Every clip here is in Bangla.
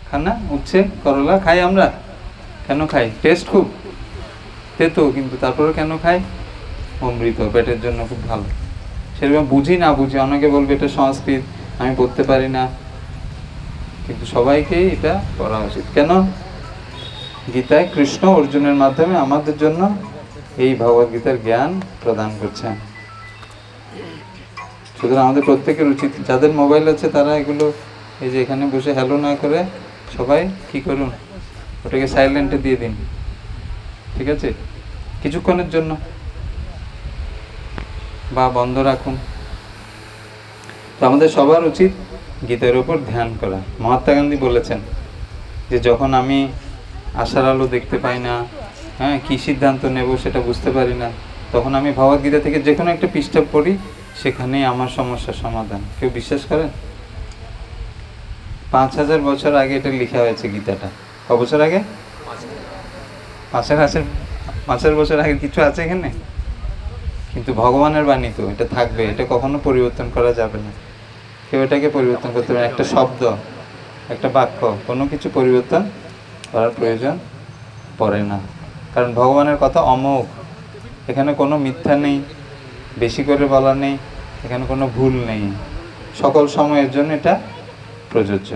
খান না? উচ্ছে করলা খাই আমরা, কেন খাই? টেস্ট খুব তেতো, কিন্তু তারপরে কেন খাই? অমৃত, পেটের জন্য খুব ভালো। সেরকম বুঝি না বুঝি, অনেকে বলবে এটা সংস্কৃত, আমি পড়তে পারি না, কিন্তু সবাইকেই এটা করা উচিত। কেন? গীতায় কৃষ্ণ অর্জুনের মাধ্যমে আমাদের জন্য এই ভগবদ্গীতার জ্ঞান প্রদান করছেন। সুতরাং আমাদের প্রত্যেকের উচিত, যাদের মোবাইল আছে তারা এগুলো এই যে এখানে বসে হ্যালো না করে সবাই কি করুন, ওটাকে সাইলেন্টে দিয়ে দিন, ঠিক আছে? কিছুক্ষণের জন্য বা বন্ধ রাখুন। তো আমাদের সবার উচিত গীতার উপর ধ্যান করা। মহাত্মা গান্ধী বলেছেন যে যখন আমি আশার আলো দেখতে পাই না, হ্যাঁ, কী সিদ্ধান্ত নেব সেটা বুঝতে পারি না, তখন আমি ভগবদ্গীতা থেকে যে কোনো একটা পৃষ্ঠা পড়ি, সেখানেই আমার সমস্যার সমাধান। কেউ বিশ্বাস করেন? 5000 বছর আগে এটা লেখা হয়েছে গীতাটা। ক বছর আগে? 5000 বছর আগে কিছু আছে এখানে? কিন্তু ভগবানের বাণী তো, এটা থাকবে, এটা কখনো পরিবর্তন করা যাবে না। কেউ এটাকে পরিবর্তন করতে পারে, একটা শব্দ, একটা বাক্য, কোনো কিছু পরিবর্তন করার প্রয়োজন পড়ে না। কারণ ভগবানের কথা অমোঘ, এখানে কোনো মিথ্যা নেই, বেশি করে বলা নেই, এখানে কোনো ভুল নেই, সকল সময়ের জন্য এটা প্রযোজ্য।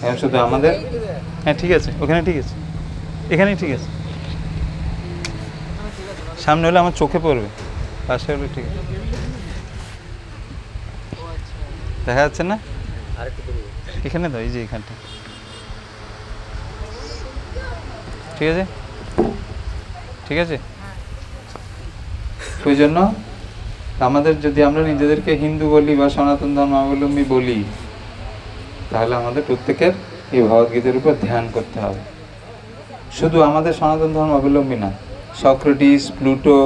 এখন শুধু আমাদের, হ্যাঁ ঠিক আছে, ওখানে ঠিক আছে, এখানেই ঠিক আছে, সামনে হলে আমার চোখে পড়বে, পাশে হলে ঠিক আছে, দেখা যাচ্ছে না? এখানে তো, এই যে এখানটা, ঠিক আছে, ঠিক আছে। ওই জন্য আমাদের, যদি আমরা নিজেদেরকে হিন্দু বলি বা সনাতন ধর্মাবলম্বী বলি, তাহলে আমাদের প্রত্যেকের এই ভগবদ্গীতার উপর ধ্যান করতে হবে। শুধু আমাদের সনাতন ধর্মাবলম্বী না, সক্রেটিস, প্লুটো,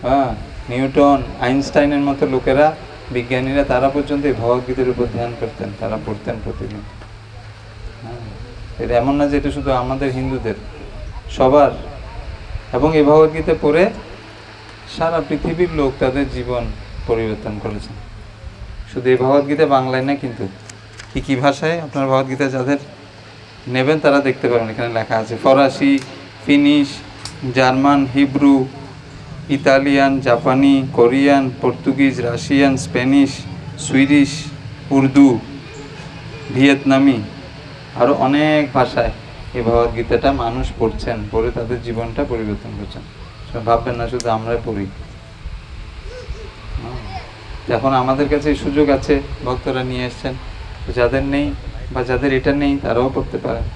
হ্যাঁ, নিউটন, আইনস্টাইনের মতো লোকেরা, বিজ্ঞানীরা, তারা পর্যন্ত এই ভগবদ্গীতার উপর ধ্যান করতেন, তারা পড়তেন প্রতিদিন। হ্যাঁ, এটা এমন না যে এটা শুধু আমাদের হিন্দুদের, সবার। এবং এই ভগবদ্গীতা পড়ে সারা পৃথিবীর লোক তাদের জীবন পরিবর্তন করেছেন। শুধু এই ভগবদ্গীতা বাংলায় না, কিন্তু কী ভাষায় আপনার ভগবদ্গীতা যাদের নেবেন তারা দেখতে পাবেন, এখানে লেখা আছে ফরাসি, ফিনিশ, জার্মান, হিব্রু, ইতালিয়ান, জাপানি, Korean, Portuguese, Russian, Spanish, Swedish, Urdu, ভিয়েতনামি, আরও অনেক ভাষায় এই ভগবদ্গীতাটা মানুষ পড়ছেন, পড়ে তাদের জীবনটা পরিবর্তন করছেন। ভাববেন না শুধু আমরাই পড়ি। এখন আমাদের কাছে এই সুযোগ আছে, ভক্তরা নিয়ে এসছেন, যাদের নেই বা যাদের এটা নেই তারাও পড়তে পারেন,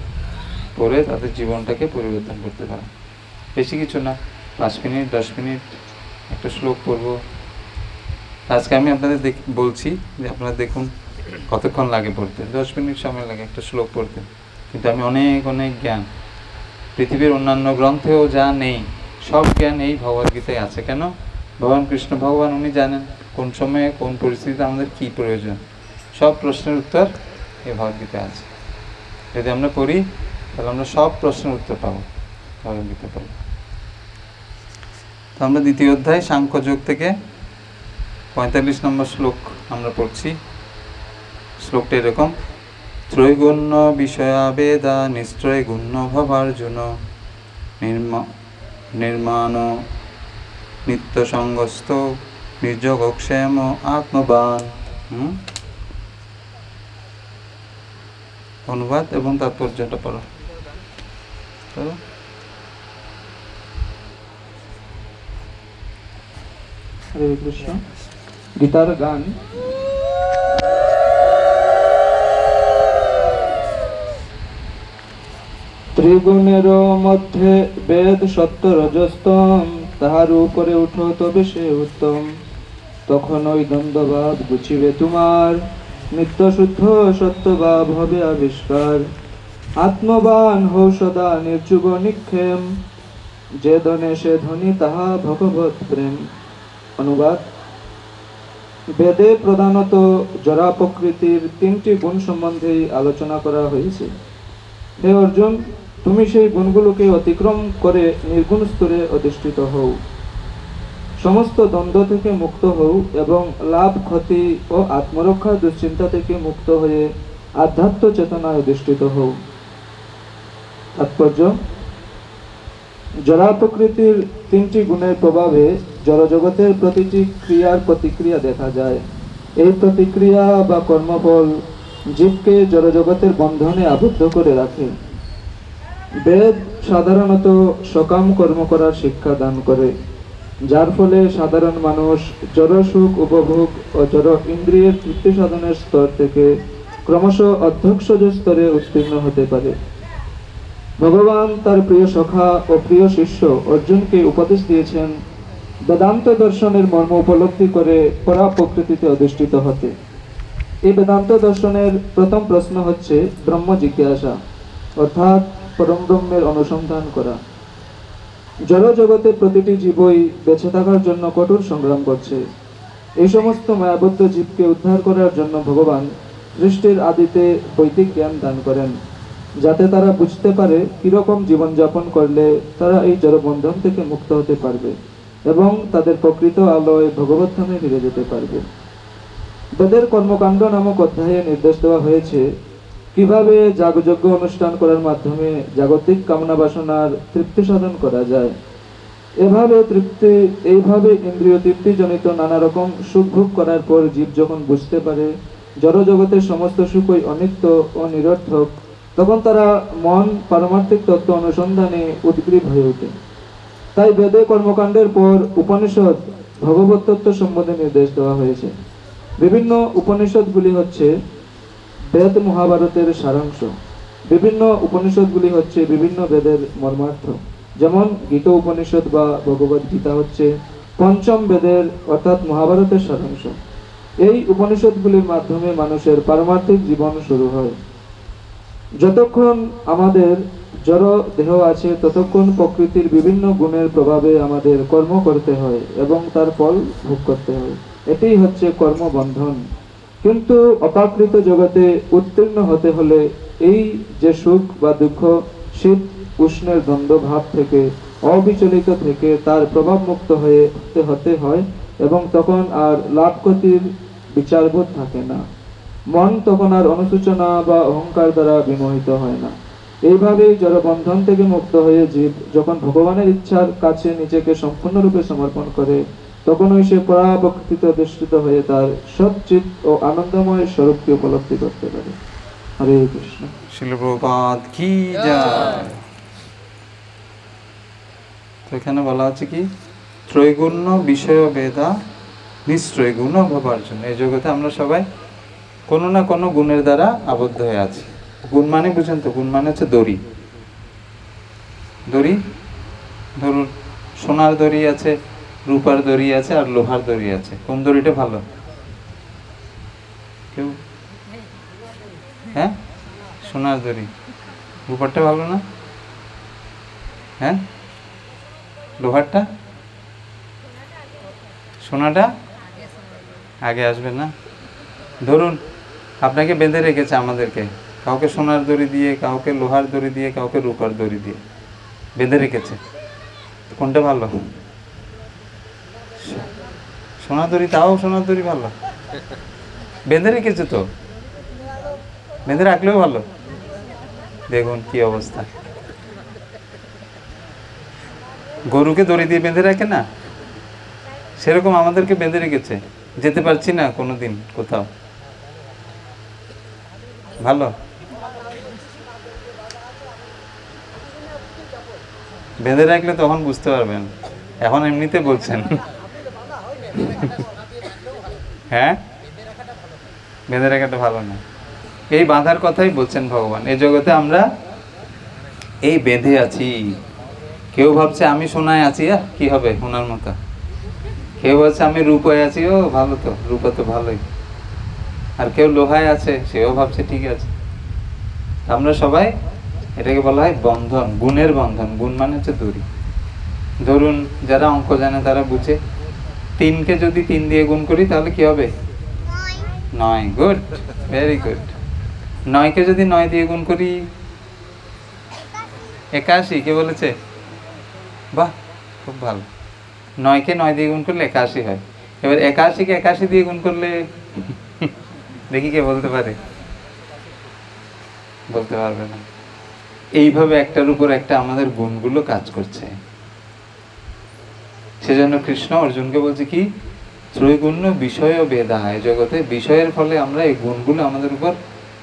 পড়ে তাদের জীবনটাকে পরিবর্তন করতে পারেন। বেশি কিছু না, 5 মিনিট 10 মিনিট একটা শ্লোক পড়ব। আজকে আমি আপনাদের বলছি যে আপনারা দেখুন কতক্ষণ লাগে পড়তে, 10 মিনিট সময় লাগে একটা শ্লোক পড়তে, কিন্তু আমি অনেক অনেক জ্ঞান, পৃথিবীর অন্যান্য গ্রন্থেও যা নেই সব জ্ঞান এই ভগবদ্গীতায় আছে। কেন? ভগবান কৃষ্ণ ভগবান, উনি জানেন কোন সময়ে কোন পরিস্থিতিতে আমাদের কী প্রয়োজন, সব প্রশ্নের উত্তর এই ভগবদ্গীতায় আছে। যদি আমরা পড়ি তাহলে আমরা সব প্রশ্নের উত্তর পাবো ভগবদ্গীতা পড়ি। তো আমরা দ্বিতীয় অধ্যায় সাংখ্যযোগ থেকে 45 নম্বর শ্লোক আমরা পড়ছি। শ্লোকটা এরকম: ত্রৈগুণ্য বিষয়া বেদা নিশ্চয় গুণ্য ভবার্জুন নির্মাণ নিত্য সঙ্গস্থ নির্যোগক্ষেম আত্মবান। অনুবাদ এবং তাৎপর্যটা পড়ো। হরে কৃষ্ণ। গীতার গান। ত্রিগুণের মধ্যে বেদ সত্য রজস্তম, তাহার উপরে উঠো তবে সে উত্তম। তখন ওই দ্বন্দ্বভাব বুঝিবে তোমার, নিত্য শুদ্ধ সত্যভাব হবে আবিষ্কার। আত্মবান হও সদা নির্যুগ নিক্ষেম, যে ধনে সে ধনী তাহা ভগবৎ প্রেম। অনুবাদ: বেদে প্রধানত জড়া প্রকৃতির 3টি গুণ সম্বন্ধেই আলোচনা করা হয়েছে। হে অর্জুন, তুমি সেই গুণগুলোকে অতিক্রম করে নির্গুণ স্তরে অধিষ্ঠিত হও, সমস্ত দ্বন্দ্ব থেকে মুক্ত হও এবং লাভ ক্ষতি ও আত্মরক্ষা দুশ্চিন্তা থেকে মুক্ত হয়ে আধ্যাত্ম চেতনায় অধিষ্ঠিত হও। তাৎপর্য: জড়া প্রকৃতির তিনটি গুণের প্রভাবে জড়জগতের প্রতিটি ক্রিয়ার প্রতিক্রিয়া দেখা যায়। এই প্রতিক্রিয়া বা কর্মফল জীবকে জড়জগতের বন্ধনে আবদ্ধ করে রাখে। বেদ সাধারণত সকাম কর্ম করার শিক্ষা দান করে, যার ফলে সাধারণ মানুষ জড় সুখ উপভোগ ও জড় ইন্দ্রিয়ের তৃপ্তি সাধনের স্তর থেকে ক্রমশ অধ্যক্ষজ স্তরে উত্তীর্ণ হতে পারে। ভগবান তার প্রিয় সখা ও প্রিয় শিষ্য অর্জুনকে উপদেশ দিয়েছেন বেদান্ত দর্শনের মর্ম উপলব্ধি করে পরা প্রকৃতিতে অধিষ্ঠিত হতে। এই বেদান্ত দর্শনের প্রথম প্রশ্ন হচ্ছে ব্রহ্ম জিজ্ঞাসা, অর্থাৎ পরম ব্রহ্মের অনুসন্ধান করা। জড় জগতে প্রতিটি জীবই বেঁচে থাকার জন্য কঠোর সংগ্রাম করছে। এই সমস্ত মায়াবদ্ধ জীবকে উদ্ধার করার জন্য ভগবান সৃষ্টির আদিতে বৈদিক জ্ঞান দান করেন, যাতে তারা বুঝতে পারে কিরকম জীবনযাপন করলে তারা এই জড়বন্ধন থেকে মুক্ত হতে পারবে এবং তাদের প্রকৃত আলোয় ভগবত ধামে ফিরে যেতে পারবে। বেদের কর্মকাণ্ড নামক অধ্যায়ে নির্দেশ দেওয়া হয়েছে কিভাবে যাগযজ্ঞ অনুষ্ঠান করার মাধ্যমে জাগতিক কামনা বাসনার তৃপ্তি সাধন করা যায়। এইভাবে ইন্দ্রিয় তৃপ্তিজনিত নানা রকম সুখ ভোগ করার পর জীব যখন বুঝতে পারে জড় জগতের সমস্ত সুখই অনিত্য ও নিরর্থক, তখন তারা মন পারমার্থিক তত্ত্ব অনুসন্ধানে উদ্গ্রীব হয়ে ওঠে। তাই বেদে কর্মকাণ্ডের পর উপনিষদ ভগবত তত্ত্ব সম্বন্ধে নির্দেশ দেওয়া হয়েছে। বিভিন্ন উপনিষদগুলি হচ্ছে বেদ মহাভারতের সারাংশ। বিভিন্ন উপনিষদগুলি হচ্ছে বিভিন্ন বেদের মর্মার্থ। যেমন গীতা উপনিষদ বা ভগবদ গীতা হচ্ছে পঞ্চম বেদের অর্থাৎ মহাভারতের সারাংশ। এই উপনিষদগুলির মাধ্যমে মানুষের পারমার্থিক জীবন শুরু হয়। যতক্ষণ আমাদের জড় দেহ আছে ততক্ষণ প্রকৃতির বিভিন্ন গুণের প্রভাবে আমাদের কর্ম করতে হয় এবং তার ফল ভোগ করতে হয়। এটাই হচ্ছে কর্মবন্ধন। কিন্তু অপ্রাকৃত জগতে উত্তীর্ণ হতে হলে এই যে সুখ বা দুঃখ, শীত উষ্ণের দ্বন্দ্ব ভাব থেকে অবিচলিত থেকে তার প্রভাব মুক্ত হতে হয় এবং তখন আর লাভ ক্ষতির বিচারবোধ থাকে না। মন তখন আর অনুসূচনা বা অহংকার দ্বারা বিমোহিত হয় না। এইভাবেই জড়বন্ধন থেকে মুক্ত হয়ে জীব যখন ভগবানের ইচ্ছার কাছে নিজেকে সম্পূর্ণরূপে সমর্পণ করে, তখন ওই সে পরাবর্তিত অধিষ্ঠিত হয়ে তার সচ্চিত ও আনন্দময় স্বরূপকে উপলব্ধি করতে পারে। হরে কৃষ্ণ। শিল প্রভুপাদ কি জয়। তো এখানে বলা হচ্ছে কি ত্রৈগুণ্য বিষয় বেদা নিশ্চয়গুণ ভবার্জন। এই জগতে আমরা সবাই কোনো না কোনো গুণের দ্বারা আবদ্ধ হয়ে আছি। গুণ মানে বুঝেন তো? গুণ মানে হচ্ছে দড়ি। দড়ি ধরুন সোনার দড়ি আছে, রূপার দড়ি আছে, আর লোহার দড়ি আছে। কোন দড়িটা ভালো? কেউ? হ্যাঁ, সোনার দড়ি। রূপারটা ভালো না? হ্যাঁ, লোহারটা? সোনাটা আগে আসবে না? ধরুন আপনাকে বেঁধে রেখেছে আমাদেরকে, কাউকে সোনার দড়ি দিয়ে, কাউকে লোহার দড়ি দিয়ে, কাউকে রূপার দড়ি দিয়ে বেঁধে রেখেছে। কোনটা ভালো? সোনার দড়ি। তাও সোনার দড়ি ভালো। বেঁধে রেখেছে তো, বেঁধে রাখলেও ভালো। দেখুন কি অবস্থা। গরুকে দড়ি দিয়ে বেঁধে রাখে না, সেরকম আমাদেরকে বেঁধে রেখেছে। যেতে পারছি না কোনোদিন কোথাও। ভালো? বেঁধে রাখলে তখন বুঝতে পারবেন। এখন এমনিতে বলছেন। হ্যাঁ, বেঁধে রাখাটা ভালো না। এই বাঁধার কথাই বলছেন ভগবান। এই জগতে আমরা এই বেঁধে আছি। কেউ ভাবছে আমি সোনায় আছি, কি হবে সোনার মতো। কেউ ভাবছে আমি রূপায় আছি, ও ভালো তো, রূপা তো ভালোই। আর কেউ লোহায় আছে, সেও ভাবছে ঠিক আছে। আমরা সবাই, এটাকে বলা হয় বন্ধন, গুণের বন্ধন। গুণ মানে হচ্ছে দড়ি। ধরুন যারা অঙ্ক জানে তারা বুঝে, 3কে যদি 3 দিয়ে গুণ করি তাহলে কি হবে? 9। Good, very good. 9কে যদি 9 দিয়ে গুণ করি 81। কে বলেছে? বাহ, খুব ভালো। 9কে 9 দিয়ে গুণ করলে 81 হয়। এবার 81কে 81 দিয়ে গুণ করলে দেখি কে বলতে পারে? বলতে পারবে না। এইভাবে একটার উপর একটা আমাদের গুণগুলো কাজ করছে। সেজন্য কৃষ্ণ অর্জুনকে বলছে কি, ত্রৈগুণ্য বিষয় বেদা, এই জগতে বিষয়ের ফলে আমরা এই গুণগুলো আমাদের উপর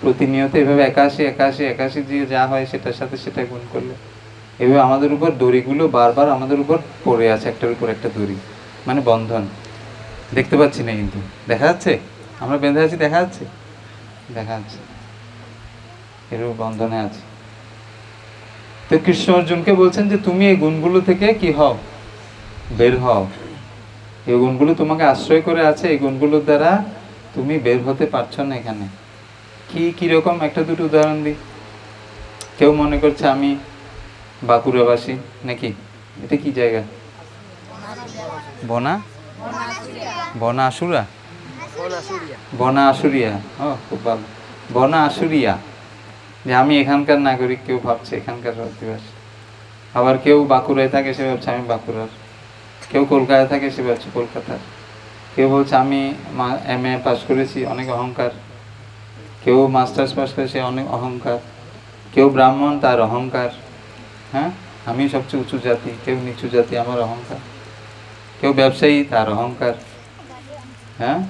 প্রতিনিয়ত এভাবে 81 দিয়ে যা হয় সেটার সাথে সেটা গুণ করলে এভাবে আমাদের উপর দড়িগুলো বারবার আমাদের উপর পড়ে আছে, একটার উপর একটা দড়ি, মানে বন্ধন। দেখতে পাচ্ছি না কিন্তু দেখা যাচ্ছে, আমরা বেঁধে আছি, দেখা যাচ্ছে, দেখা যাচ্ছে, এরূপ বন্ধনে আছে। তো কৃষ্ণ অর্জুনকে বলছেন যে তুমি এই গুণগুলো থেকে কি হও, বের হও। এই গুণগুলো তোমাকে আশ্রয় করে আছে, এই গুণগুলোর দ্বারা তুমি বের হতে পারছো না। এখানে কি কিরকম একটা দুটো উদাহরণ দিই। কেউ মনে করছে আমি বাঁকুড়াবাসী নাকি, এটা কি জায়গা, বনা বনা আশুরা, বনা আশুরিয়া, ও খুব ভালো, বনা আশুরিয়া, যে আমি এখানকার নাগরিক, কেউ ভাবছে এখানকার অধিবাসী। আবার কেউ বাঁকুড়ায় থাকে, সে ভাবছে আমি বাঁকুড়ার। কেউ কলকাতায় থাকে, সে ভাবছে কলকাতার। কেউ বলছে আমি MA পাস করেছি, অনেক অহংকার। কেউ মাস্টার্স পাস করেছে, অনেক অহংকার। কেউ ব্রাহ্মণ, তার অহংকার, হ্যাঁ আমি সবচেয়ে উঁচু জাতি, কেউ নিচু জাতি, আমার অহংকার। কেউ ব্যবসায়ী, তার অহংকার, হ্যাঁ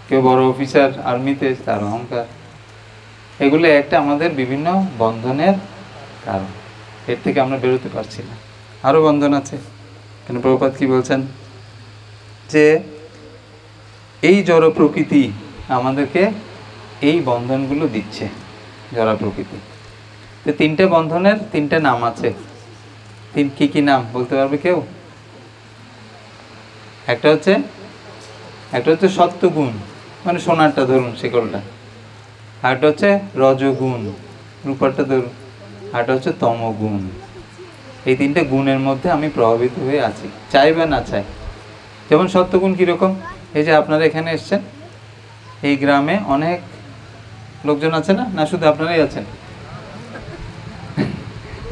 কেউ বড় অফিসার আর্মিতে, তার অহংকার। এগুলো একটা আমাদের বিভিন্ন বন্ধনের কারণ, এর থেকে আমরা বেরোতে পারছি না। আরো বন্ধন আছে। কেন প্রভুপাদ কি বলছেন, যে এই জড় প্রকৃতি আমাদেরকে এই বন্ধনগুলো দিচ্ছে, জড় প্রকৃতি। তো তিনটে বন্ধনের তিনটে নাম আছে। কি কি নাম বলতে পারবে কেউ? একটা হচ্ছে সত্যগুণ, মানে সোনারটা ধরুন, শিকলটা। আরেকটা হচ্ছে রজগুণ, রূপারটা ধরুন। আরেকটা হচ্ছে তমগুণ। এই তিনটে গুণের মধ্যে আমি প্রভাবিত হয়ে আছি, চাই বা না চাই। যেমন সত্যগুণ কীরকম, এই যে আপনারা এখানে এসছেন, এই গ্রামে অনেক লোকজন আছে না, না শুধু আপনারাই আছেন?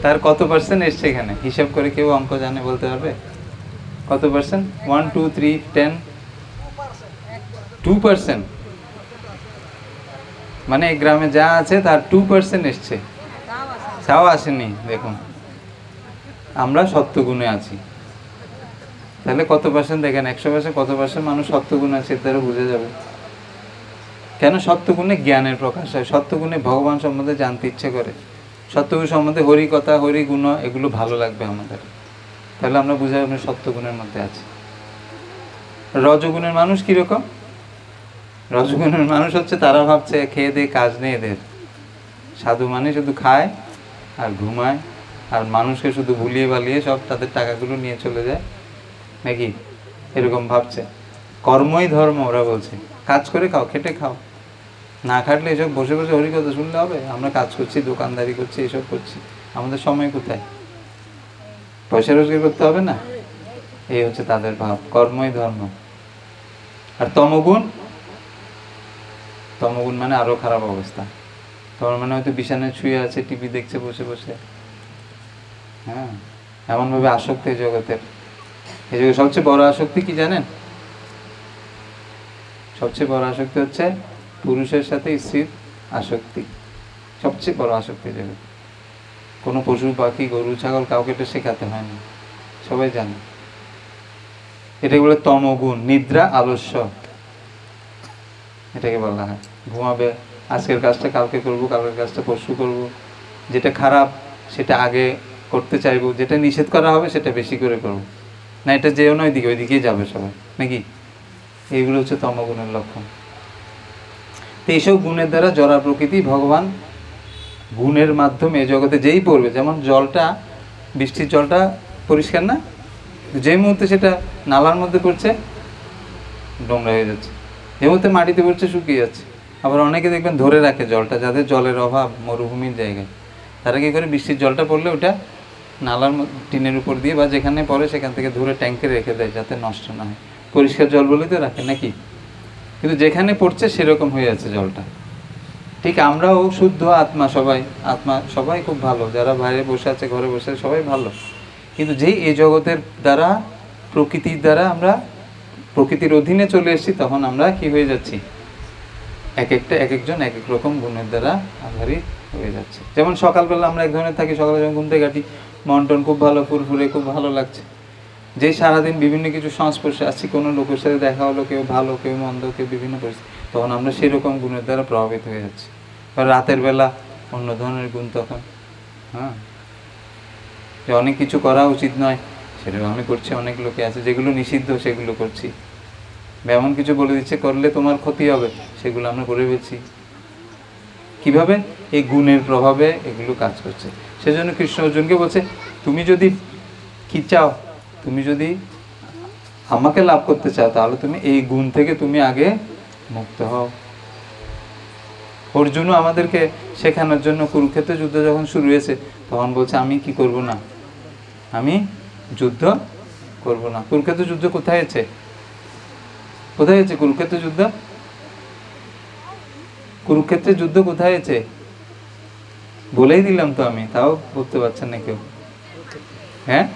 তার কত পার্সেন্ট এসছে এখানে, হিসাব করে কেউ অঙ্ক জানে, বলতে পারবে কত পার্সেন্ট? 1 2 3 10 2%। মানে এই গ্রামে যা আছে তার 2% এসছে, তাও আসেনি। দেখুন আমরা সত্যগুণে আছি, তাহলে কত পার্সেন্ট দেখেন, 100% কত পার্সেন্ট মানুষ সত্যগুণ আছে, এর দ্বারা বোঝা যাবে। কেন? সত্যগুণে জ্ঞানের প্রকাশ হয়, সত্যগুণে ভগবান সম্বন্ধে জানতে ইচ্ছে করে, সত্যগুণ সম্বন্ধে হরি কথা, হরি গুণ, এগুলো ভালো লাগবে আমাদের, তাহলে আমরা বুঝা যাবে সত্যগুণের মধ্যে আছে। রজগুণের মানুষ কিরকম? রজগুণের মানুষ হচ্ছে তারা ভাবছে খেয়ে দিয়ে কাজ নেই এদের, সাধু মানে শুধু খায় আর ঘুমায়, আর মানুষকে শুধু ভুলিয়ে বালিয়ে সব তাদের টাকাগুলো নিয়ে চলে যায় নাকি, এরকম ভাবছে। কর্মই ধর্ম ওরা বলছে, কাজ করে খাও, খেটে খাও, না খাটলে এসব বসে বসে হরিকথা শুনলে হবে? আমরা কাজ করছি, দোকানদারি করছি, এসব করছি, আমাদের সময় কোথায়? পয়সা রোজগার করতে হবে না? এই হচ্ছে তাদের ভাব, কর্মই ধর্ম। আর তমগুণ, তমগুণ মানে আরো খারাপ অবস্থা। তোমার মানে হয়তো বিছানায় শুয়ে আছে, টিভি দেখছে বসে বসে, হ্যাঁ এমনভাবে আসক্ত এই জগতের। এই জগতের সবচেয়ে বড় আসক্তি কি জানেন? সবচেয়ে বড় আসক্তি হচ্ছে পুরুষের সাথে স্ত্রীর আসক্তি, সবচেয়ে বড় আসক্তি জগৎ। কোনো পশু পাখি, গরু ছাগল, কাউকে এটা শেখাতে হয়নি, সবাই জানে। এটাকে বলে তমগুণ, নিদ্রা, আলস্য, এটাকে বলা হয়। ঘুমাবে, আজকের কাজটা কালকে করব, কালকের কাজটা পরশু করব, যেটা খারাপ সেটা আগে করতে চাইবো, যেটা নিষেধ করা হবে সেটা বেশি করে করব, না এটা যেও না ওইদিকে, ওইদিকেই যাবে সবাই নাকি। এইগুলো হচ্ছে তমগুণের লক্ষণ। তো এইসব গুণের দ্বারা জড়া প্রকৃতি ভগবান গুণের মাধ্যমে এ জগতে যেই পড়বে, যেমন জলটা, বৃষ্টির জলটা পরিষ্কার না, যে মুহূর্তে সেটা নালার মধ্যে পড়ছে নোংরা হয়ে যাচ্ছে, যে মুহূর্তে মাটিতে পড়ছে শুকিয়ে যাচ্ছে। আবার অনেকে দেখবেন ধরে রাখে জলটা, যাদের জলের অভাব মরুভূমির জায়গায়, তারা কী করে, বৃষ্টির জলটা পড়লে ওটা নালার টিনের উপর দিয়ে বা যেখানে পড়ে সেখান থেকে ধরে ট্যাঙ্কে রেখে দেয় যাতে নষ্ট না হয়। পরিষ্কার জল বলেই তো রাখে নাকি, কিন্তু যেখানে পড়ছে সেরকম হয়ে যাচ্ছে জলটা। ঠিক আমরাও শুদ্ধ আত্মা, সবাই খুব ভালো, যারা বাইরে বসে আছে, ঘরে বসে আছে, সবাই ভালো। কিন্তু যেই এই জগতের দ্বারা, প্রকৃতির দ্বারা আমরা প্রকৃতির অধীনে চলে এসেছি, তখন আমরা কি হয়ে যাচ্ছি? এক একজন এক এক রকম গুণের দ্বারা আধারিত হয়ে যাচ্ছে। যেমন সকালবেলা আমরা এক ধরনের থাকি, সকালে যখন ঘুম থেকে কাটি মন টন খুব ভালো, ফুরফুরে, খুব ভালো লাগছে। যে সারাদিন বিভিন্ন কিছু সংস্পর্শে আসছি, কোনো লোকের সাথে দেখা হলো, কেউ ভালো কেউ মন্দ, কেউ বিভিন্ন পরিস্থিতি, তখন আমরা সেরকম গুণের দ্বারা প্রভাবিত হয়ে যাচ্ছি। আর রাতের বেলা অন্য ধরনের গুণ তখন, হ্যাঁ, যে অনেক কিছু করা উচিত নয় সেটাও আমি করছি, অনেক লোকে আছে যেগুলো নিষিদ্ধ সেগুলো করছি, এমন কিছু বলে দিচ্ছে করলে তোমার ক্ষতি হবে সেগুলো আমরা করে ফেলছি। কিভাবে? এই গুণের প্রভাবে এগুলো কাজ করছে। সেজন্য কৃষ্ণ অর্জুনকে বলছে, তুমি যদি কি চাও, তুমি যদি আমাকে লাভ করতে চাও তাহলে তুমি এই গুণ থেকে তুমি আগে মুক্ত হও। অর্জুনও আমাদেরকে শেখানোর জন্য কুরুক্ষেত্র যুদ্ধ যখন শুরু হয়েছে তখন বলছে আমি কি করব না, আমি যুদ্ধ করব না। কুরুক্ষেত্র যুদ্ধ কোথায় হয়েছে? কোথায় হয়েছে কুরুক্ষেত্র যুদ্ধ? কুরুক্ষেত্রের যুদ্ধ কোথায় হয়েছে বলেই দিলাম তো আমি, তাও বলতে পারছেন না কেউ। হ্যাঁ,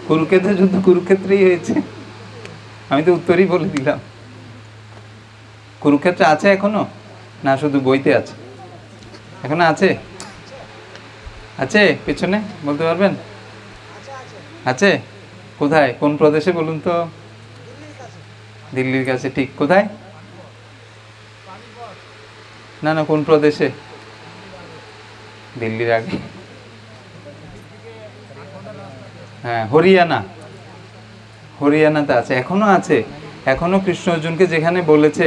কুরুক্ষেত্রের যুদ্ধ কুরুক্ষেত্রেই হয়েছে, আমি তো উত্তরই বলে দিলাম। কুরুক্ষেত্র আছে এখনো না শুধু বইতে আছে? এখনো আছে? আছে পেছনে বলতে পারবেন? আছে কোথায়, কোন প্রদেশে বলুন তো? দিল্লির কাছে। ঠিক কোথায়? না না, কোন প্রদেশে? দিল্লির আগে, হ্যাঁ হরিয়ানা, হরিয়ানাতে আছে, এখনো আছে। এখনো কৃষ্ণ অর্জুনকে যেখানে বলেছে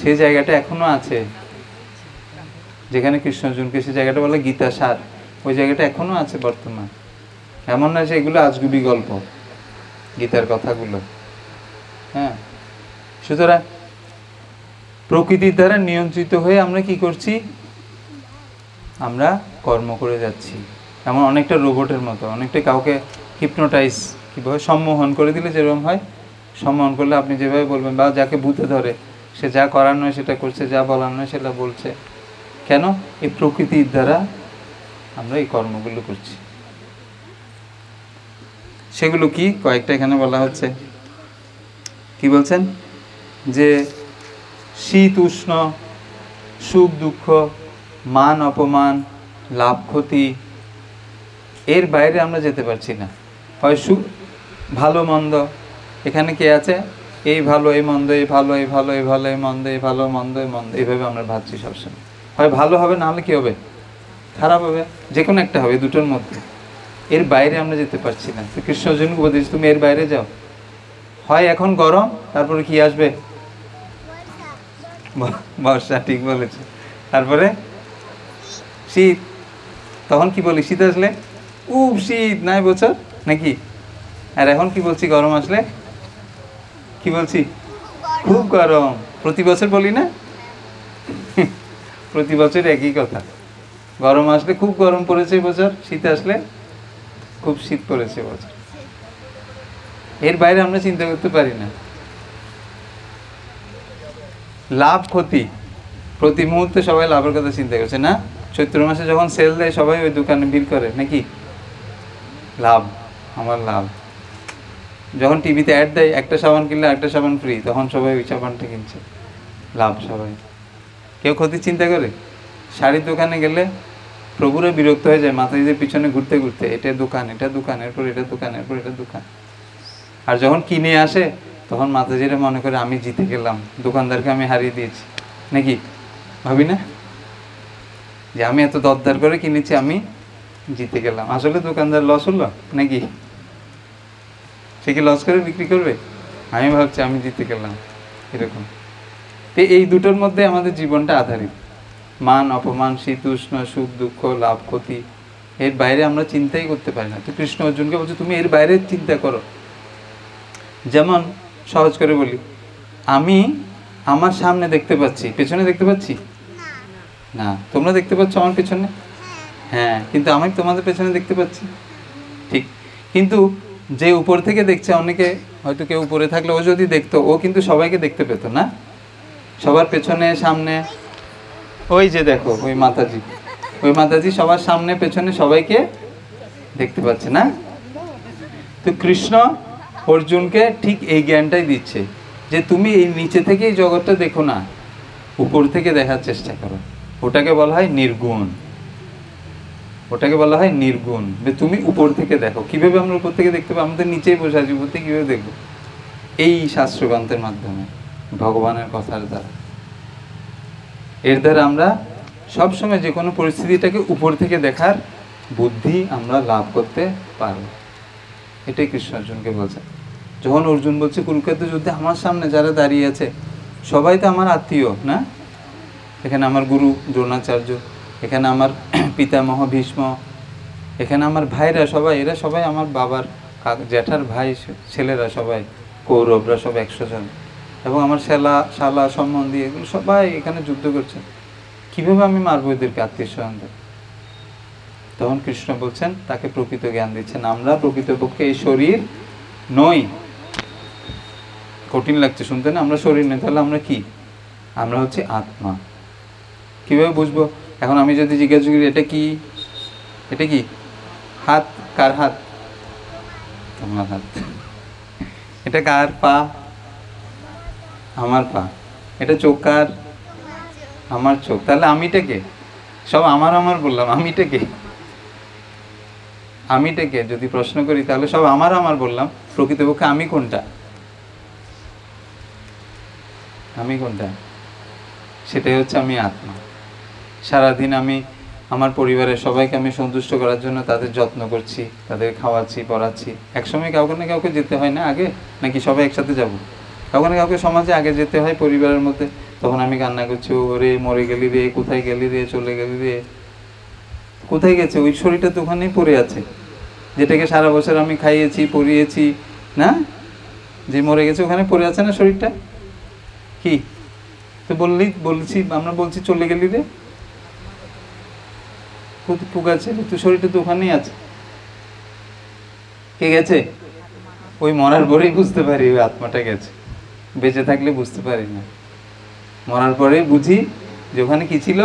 সেই জায়গাটা এখনো আছে, যেখানে কৃষ্ণ অর্জুনকে সেই জায়গাটা বলে গীতা সার, ওই জায়গাটা এখনো আছে বর্তমান। এমন না যে এগুলো আজগুবি গল্প, গীতার কথাগুলো। হ্যাঁ, সুতরাং প্রকৃতির দ্বারা নিয়ন্ত্রিত হয়ে আমরা কি করছি? আমরা কর্ম করে যাচ্ছি। এমন অনেকটা রোবটের মতো, অনেকটা কাউকে হিপনোটাইজ, কীভাবে সম্মোহন করে দিলে যেরকম হয়, সম্মোহন করলে আপনি যেভাবে বলবেন, বা যাকে ভূতে ধরে সে যা করার নয় সেটা করছে, যা বলার নয় সেটা বলছে। কেন? এই প্রকৃতির দ্বারা আমরা এই কর্মগুলো করছি। সেগুলো কি? কয়েকটা এখানে বলা হচ্ছে। কি বলছেন? যে শীত উষ্ণ, সুখ দুঃখ, মান অপমান, লাভ ক্ষতি, এর বাইরে আমরা যেতে পারছি না। হয় সুখ, ভালো মন্দ, এখানে কে আছে? এই ভালো এই মন্দ, এই ভালো এই ভালো, এই ভালো এই মন্দ, এই ভালো মন্দ এই মন্দ, এইভাবে আমরা ভাবছি সবসময়। হয় ভালো হবে, না হলে কি হবে? খারাপ হবে, যে কোনো একটা হবে, দুটোর মধ্যে। এর বাইরে আমরা যেতে পারছি না। তো কৃষ্ণ অর্জুনকে বলতেছি তুমি এর বাইরে যাও। হয় এখন গরম, তারপরে কি আসবে? বর্ষা, ঠিক বলেছে। তারপরে শীত, তখন কি বলি? শীত আসলে খুব শীত নাই বছর নাকি? আর এখন কি বলছি? গরম আসলে কি বলছি? খুব গরম। প্রতি বছর বলি না? প্রতি বছর একই কথা। গরম আসলে খুব গরম পড়েছে বছর, শীত আসলে খুব শীত পড়েছে বছর। এর বাইরে আমরা চিন্তা করতে পারি না। লাভ ক্ষতি, প্রতি মুহূর্তে সবাই লাভের কথা চিন্তা করছে না? চৈত্র মাসে যখন সেল দেয় সবাই ওই দোকানে ভিড় করে নাকি? লাভ, আমার লাভ। যখন টিভিতে অ্যাড দেয় একটা সাবান কিনলে একটা সাবান ফ্রি, তখন সবাই ওই সাবানটা কিনছে, লাভ সবাই। কেউ ক্ষতি চিন্তা করে? শাড়ির দোকানে গেলে প্রভুরা বিরক্ত হয়ে যায় মাতাজিদের পিছনে ঘুরতে ঘুরতে, এটা দোকান, এটা দোকান, এরপর এটা দোকান, এরপর এটা দোকান। আর যখন কিনে আসে তখন মাতাজিরা মনে করে আমি জিতে গেলাম, দোকানদারকে আমি হারিয়ে দিয়েছি নাকি? ভাবি না যে আমি এত দরদার করে কিনেছি, আমি জিতে গেলাম। আসলে দোকানদার লস হলো নাকি? সে কি লস করে বিক্রি করবে? আমি ভাবছি আমি জিতে গেলাম, এরকম। তো এই দুটোর মধ্যে আমাদের জীবনটা আধারিত। মান অপমান, শীত উষ্ণ, সুখ দুঃখ, লাভ ক্ষতি, এর বাইরে আমরা চিন্তাই করতে পারি না। তো কৃষ্ণ অর্জুনকে বলছে তুমি এর বাইরে চিন্তা করো। যেমন সহজ করে বলি, আমি আমার সামনে দেখতে পাচ্ছি, পেছনে দেখতে পাচ্ছি না? তোমরা দেখতে পাচ্ছ আমার পেছনে? হ্যাঁ, কিন্তু আমি তোমাদের পেছনে দেখতে পাচ্ছি, ঠিক। কিন্তু যে উপর থেকে দেখছে, অনেকে হয়তো কেউ উপরে থাকলে ও যদি দেখতো, ও কিন্তু সবাইকে দেখতে পেত না, সবার পেছনে সামনে। ওই যে দেখো ওই মাতাজি, ওই মাতাজি সবার সামনে পেছনে সবাইকে দেখতে পাচ্ছে না? তো কৃষ্ণ অর্জুনকে ঠিক এই জ্ঞানটাই দিচ্ছে যে তুমি এই নিচে থেকে এই জগৎটা দেখো না, উপর থেকে দেখার চেষ্টা করো। ওটাকে বলা হয় নির্গুণ, ওটাকে বলা হয় নির্গুণ। তুমি উপর থেকে দেখো। কিভাবে আমরা উপর থেকে দেখতে পাবো? আমাদের নিচেই বসে আছি, উপর থেকে কিভাবে দেখবো? এই শাস্ত্রগ্রন্থের মাধ্যমে, ভগবানের কথার দ্বারা। এর দ্বারা আমরা সবসময় যে কোনো পরিস্থিতিটাকে উপর থেকে দেখার বুদ্ধি আমরা লাভ করতে পারবো। এটাই কৃষ্ণ অর্জুনকে বলছে। যখন অর্জুন বলছে কুরুক্ষেত্র যুদ্ধে আমার সামনে যারা দাঁড়িয়ে আছে সবাই তো আমার আত্মীয় না? এখানে আমার গুরু দ্রোণাচার্য, এখানে আমার পিতামহ ভীষ্ম, এখানে আমার ভাইরা সবাই, এরা সবাই আমার বাবার জ্যাঠার ভাই ছেলেরা, সবাই কৌরবরা, সব 100 জন, এবং আমার শালা সম্বন্ধী, এগুলো সবাই এখানে যুদ্ধ করছে। কিভাবে আমি মারবো এদেরকে আত্মীয় স্বজনদের? তখন কৃষ্ণ বলছেন, তাকে প্রকৃত জ্ঞান দিচ্ছেন, আমরা প্রকৃতপক্ষে এই শরীর নই। কঠিন লাগছে শুনতে না? আমরা শরীর নই, তাহলে আমরা কি? আমরা হচ্ছে আত্মা। কিভাবে বুঝবো? এখন আমি যদি জিজ্ঞাসা করি এটা কি, এটা কি হাত? কার হাত? আমার হাত। এটা কার পা? আমার পা। এটা চোখ কার? আমার চোখ। তাহলে আমিটা কে? সব আমার আমার বললাম, আমিটা কে? আমিটা কে যদি প্রশ্ন করি তাহলে সব আমার আমার বললাম, প্রকৃতপক্ষে আমি কোনটা? আমি কোনটা? সেটাই হচ্ছে আমি আত্মা। সারাদিন আমি আমার পরিবারের সবাইকে আমি সন্তুষ্ট করার জন্য তাদের যত্ন করছি, তাদের খাওয়াচ্ছি, পড়াচ্ছি। একসময় কাউকে না কাউকে যেতে হয় না আগে? নাকি সবাই একসাথে যাব? কাউকে না কাউকে সমাজে আগে যেতে হয় পরিবারের মধ্যে। তখন আমি কান্না করছি, ওরে মরে গেলি রে, কোথায় গেলি রে, চলে গেলি রে। কোথায় গেছে? ওই শরীরটা তো ওখানেই পড়ে আছে, যেটাকে সারা বছর আমি খাইয়েছি, পরিয়েছি না? যে মরে গেছে ওখানে পড়ে আছে না শরীরটা? কি তো বলছি আমরা, বলছি চলে গেলি রে, পোকা ছেলে, তো শরীরটা তো ওখানেই আছে। কে গেছে? ওই মরার পরেই বুঝতে পারি ওই আত্মাটা গেছে, বেঁচে থাকলে বুঝতে পারি না। মরার পরে বুঝি যে ওখানে কি ছিল?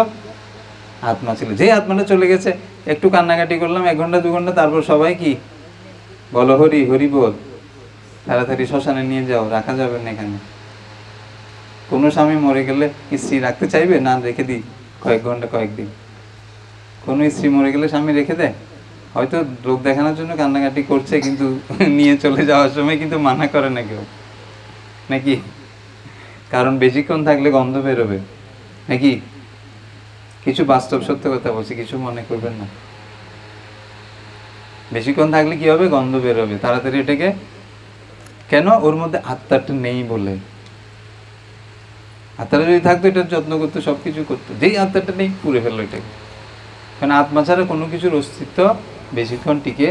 আত্মা ছিল। যে আত্মাটা চলে গেছে, একটু কান্নাকাটি করলাম 1 ঘন্টা 2 ঘন্টা, তারপর সবাই কি বলো? হরি হরি বল, তাড়াতাড়ি শ্মশানে নিয়ে যাও, রাখা যাবে না এখানে। কোনো স্বামী মরে গেলে স্ত্রী রাখতে চাইবে না? রেখে দিই কয়েক ঘন্টা, কয়েকদিন। কোনো স্ত্রী মরে গেলে স্বামী রেখে দেয়? হয়তো লোক দেখানোর জন্য কান্নাকাটি করছে, কিন্তু নিয়ে চলে যাওয়ার সময় কিন্তু মানা করে না কেউ, নাকি? কারণ বেশিক্ষণ থাকলে গন্ধ বেরোবে, নাকি? কিছু বাস্তব সত্য কথা বলছি, কিছু মনে করবেন না। বেশিক্ষণ থাকলে কি হবে? গন্ধ বেরোবে। তাড়াতাড়ি এটাকে, কেন? ওর মধ্যে আত্মাটা নেই বলে। আত্মাটা যদি থাকতো এটার যত্ন করতো, সবকিছু করতো। যেই আত্মাটা নেই, পুড়ে ফেললো এটাকে। কারণ আত্মা ছাড়া কোনো কিছুর অস্তিত্ব বেশিক্ষণ টিকে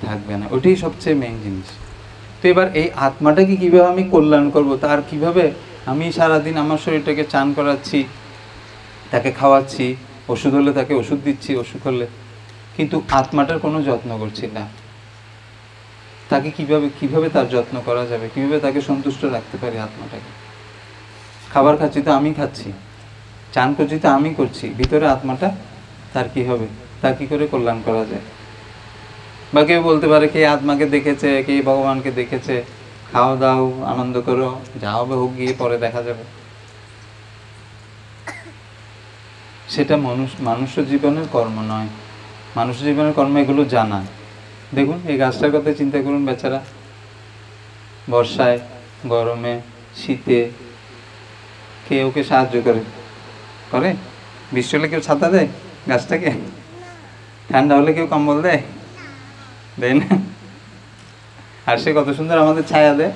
থাকবে না, ওটাই সবচেয়ে মেইন জিনিস। তো এবার এই আত্মাটাকে কীভাবে আমি কল্যাণ করব, তার কিভাবে আমি সারাদিন আমার শরীরটাকে চান করাচ্ছি, তাকে খাওয়াচ্ছি, ওষুধ হলে তাকে ওষুধ দিচ্ছি, অসুখ হলে, কিন্তু আত্মাটার কোনো যত্ন করছি না। তাকে কিভাবে তার যত্ন করা যাবে? কিভাবে তাকে সন্তুষ্ট রাখতে পারি আত্মাটাকে? খাবার খাচ্ছি তো আমি খাচ্ছি, চান করছি তো আমি করছি, ভিতরে আত্মাটা তার কি হবে? তা কি করে কল্যাণ করা যায়? বা কেউ বলতে পারে কে আত্মাকে দেখেছে, কে ভগবানকে দেখেছে, খাও দাও আনন্দ করো, যা হবে হোক, গিয়ে পরে দেখা যাবে। সেটা মানুষ জীবনের কর্ম নয়। মানুষ জীবনের কর্ম এগুলো জানা। দেখুন এই গাছটার কথা চিন্তা করুন, বেচারা বর্ষায়, গরমে, শীতে কে ওকে সাহায্য করে? বৃষ্টি হলে কেউ ছাতা দেয় গাছটাকে? ঠান্ডা হলে কেউ কম্বল দেয় না? আর সে কত সুন্দর আমাদের ছায়া দেয়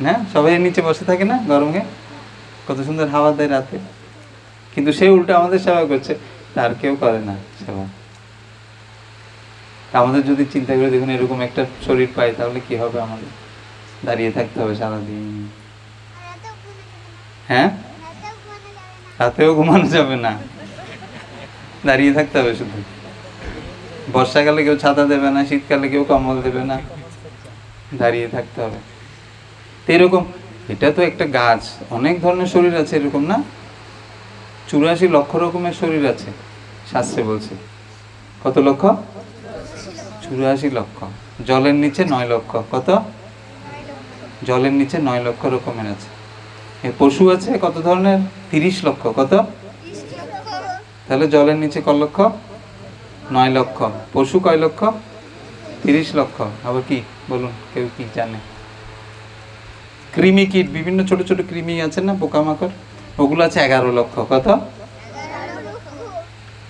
না? সবাই নিচে বসে থাকে না গরমে, কত সুন্দর হাওয়া দেয় রাতে। কিন্তু সে উল্টো আমাদের সেবা করছে, তার কেউ করে না সেবা। আমাদের যদি চিন্তা করে দেখুন এরকম একটা শরীর পাই, তাহলে কি হবে? আমাদের দাঁড়িয়ে থাকতে হবে সারাদিন। হ্যাঁ, রাতেও ঘুমানো যাবে না, দাঁড়িয়ে থাকতে হবে শুধু। বর্ষাকালে কেউ ছাতা দেবে না, শীতকালে কেউ কম্বল দেবে না, দাঁড়িয়ে থাকতে হবে। তো এরকম, এটা তো একটা গাছ, অনেক ধরনের শরীর আছে এরকম না? 84 লক্ষ রকমের শরীর আছে শাস্ত্রে বলছে। কত লক্ষ? 84 লক্ষ। জলের নিচে 9 লক্ষ। কত? জলের নিচে 9 লক্ষ রকমের আছে। পশু আছে কত ধরনের? 30 লক্ষ। কত? তাহলে জলের নিচে ক লক্ষ? 9 লক্ষ। পশু কয় লক্ষ? 30 লক্ষ। আবার কি বলুন, কেউ কি জানে? কৃমি কীট, বিভিন্ন ছোট ছোট কৃমি আছে না, পোকামাকড়, ওগুলো আছে 11 লক্ষ। কত?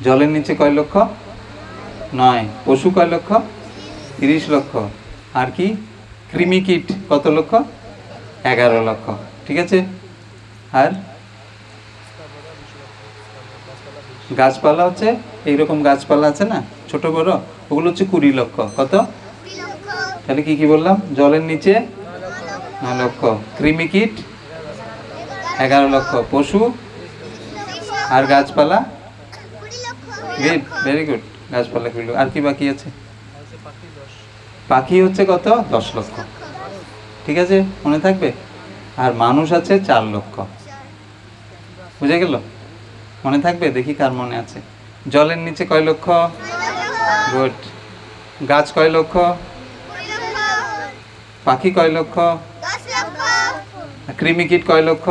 জলের নিচে কয় লক্ষ? 9। পশু কয় লক্ষ? 30 লক্ষ। আর কি কৃমি কীট কত লক্ষ? 11 লক্ষ। ঠিক আছে। আর গাছপালা হচ্ছে এইরকম গাছপালা আছে না ছোট বড়, ওগুলো হচ্ছে 20 লক্ষ। কত? তাহলে কি কি বললাম? জলের নিচে 9 লক্ষ, কৃমি কীট 11 লক্ষ, পশু আর গাছপালা। Good, very good. গাছপালা গুলো। আর কি বাকি আছে? পাখি হচ্ছে কত? 10 লক্ষ। ঠিক আছে, মনে থাকবে। আর মানুষ আছে 4 লক্ষ। বুঝে গেল? মনে থাকবে? দেখি কার মনে আছে। জলের নিচে কয় লক্ষ? গুড। গাছ কয় লক্ষ? পাখি কয় লক্ষ? কৃমি কীট কয় লক্ষ?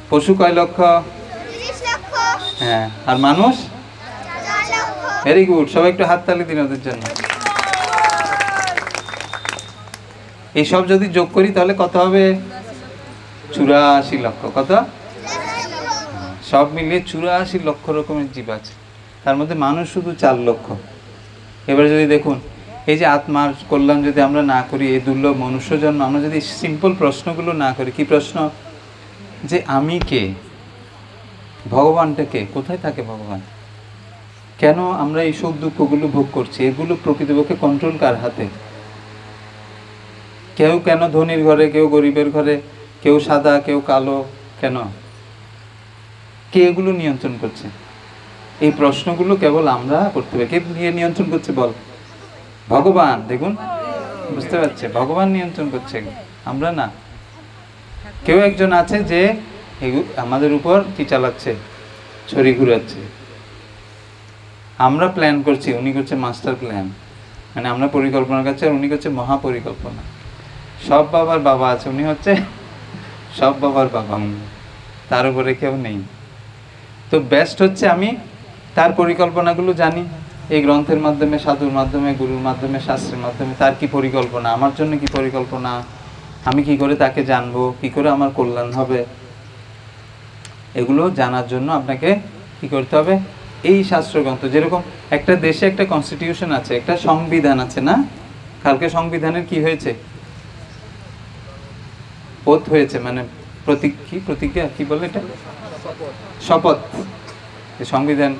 পশু কয় লক্ষ? হ্যাঁ। আর মানুষ? Very good. সবাই একটু হাততালি দিন ওদের জন্য। এইসব যদি যোগ করি তাহলে কত হবে? 84 লক্ষ। কত? সব মিলিয়ে 84 লক্ষ রকমের জীব আছে, তার মধ্যে মানুষ শুধু 4 লক্ষ। এবারে যদি দেখুন, এই যে আত্মার কল্যাণ যদি আমরা না করি, এই দুর্লভ মনুষ্য জন্ম, আমরা যদি সিম্পল প্রশ্নগুলো না করি। কি প্রশ্ন? যে আমি কে? ভগবানটা কে? কোথায় থাকে ভগবান? কেন আমরা এই সুখ দুঃখগুলো ভোগ করছি? এগুলো প্রকৃতপক্ষে কন্ট্রোল কার হাতে? কেউ কেন ধনীর ঘরে, কেউ গরিবের ঘরে, কেউ সাদা, কেউ কালো, কেন? কে এগুলো নিয়ন্ত্রণ করছে? এই প্রশ্নগুলো কেবল আমরা করতে হবে। কে নিয়ন্ত্রণ করছে বল? ভগবান। দেখুন, বুঝতে পারছে? ভগবান নিয়ন্ত্রণ করছে, আমরা না। কেউ একজন আছে যে আমাদের উপর কি চালাচ্ছে? ছড়ি ঘুরাচ্ছে। আমরা প্ল্যান করছি, উনি করছে মাস্টার প্ল্যান। মানে আমরা পরিকল্পনা করছি আর উনি করছে মহাপরিকল্পনা। সব বাবার বাবা আছে, উনি হচ্ছে সব বাবার বাবা। তার উপরে কেউ নেই। তো বেস্ট হচ্ছে আমি তার পরিকল্পনাগুলো জানি, এই গ্রন্থের মাধ্যমে, সাধুর মাধ্যমে, গুরুর মাধ্যমে, শাস্ত্রের মাধ্যমে। তার কি পরিকল্পনা, আমার জন্য কি পরিকল্পনা, আমি কি করে তাকে জানবো, কি করে আমার কল্যাণ হবে, এগুলো জানার জন্য আপনাকে কি করতে হবে? এই শাস্ত্রগ্রন্থ। যেরকম একটা দেশে একটা কনস্টিটিউশন আছে, একটা সংবিধান আছে না? কালকে সংবিধানের কি হয়েছে? ওথ হয়েছে, মানে প্রতিজ্ঞা কি বলে এটা? শপথ। সংবিধান